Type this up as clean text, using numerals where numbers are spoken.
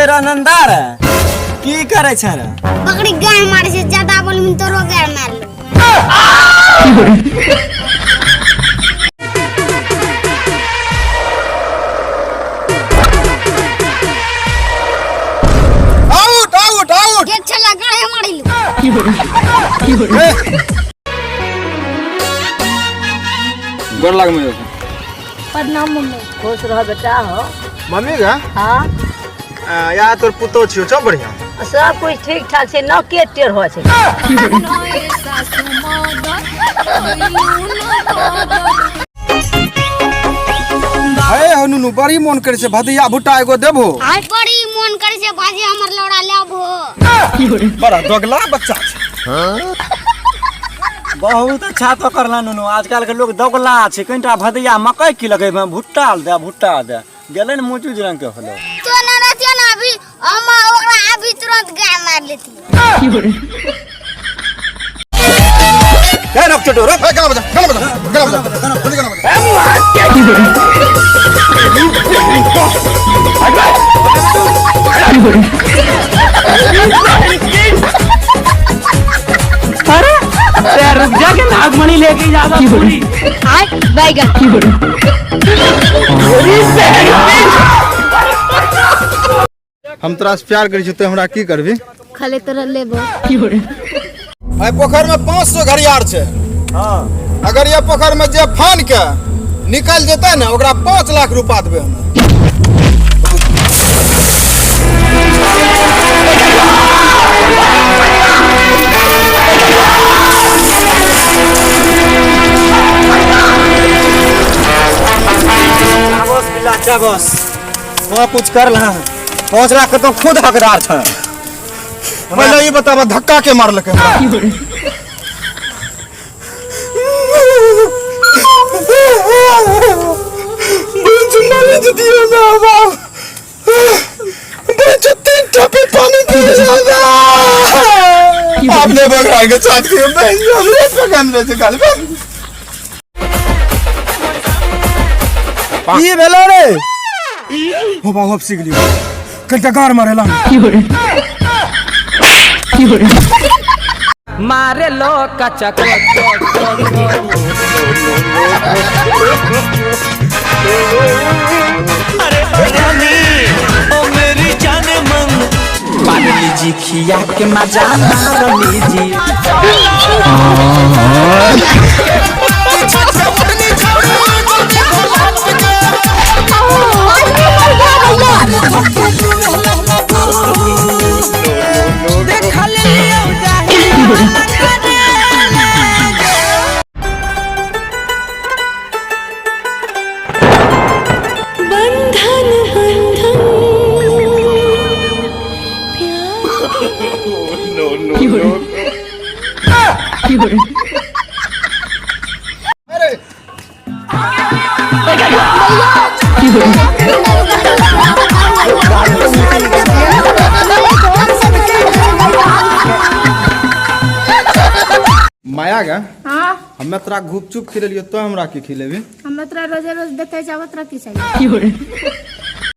रनंदार की करे छ रे? बकरी गाय मारे से ज्यादा बोलमिन तोरो गाय मार लो। आउट आउट आउट एक छला गाय मारी लो। गोर लाग में प्रणाम मम्मी। खुश रह बेटा हो। मम्मी का हाँ या तोर पुतो छियो सब बढ़िया सब कुछ ठीक ठाक से न के टेढ़ हो छे। अरे हनुनु बड़ी मन करे से भदिया भुट्टा एगो देबो। बड़ी मन करे से भाजी हमर लौड़ा लेबो। बड़ा दोगला बच्चा छ। बहुत अच्छा तो करला नुनु। आजकल के लोग दोगला छै। कनिटा भदिया मकई की लगे में भुट्टा दे गेले न मोचू रंग के होलो। तो ना रहतियो ना अभी हम ओकरा अभी तुरंत गाय मार लेती। ए रख छोटो रख गाना बजा अरे रुक जा के नागमणि लेके जागा पूरी हाय बैगन हम तोरा से प्यार करै छी तो हमरा की करबी? खाली तोरा लेबो। ए पोखर में 500 घड़ियार छै। हां अगर ये पोखर में जे फान के निकल जेतै ना ओकरा 5 लाख रुपया देबै हम। बस वहाँ कुछ कर रहा है। 5 लाख के तो खुद हकदार छ। पहले ये बतावा धक्का के मार लके आपने बगड़ा के साथ ये भेलो रे हो बा होप सिगली कलटा गार मारेला मारे लो कच्चा अरे ओ मेरी जाने मन पानी लीजी खिया के मजा मार लीजी माया गा हाँ हमें तोरा गुपचुप खिलेलियो तो हमरा की खिलेबी? हमें तोरा रोज रोज देते जावत रह की चाहिए।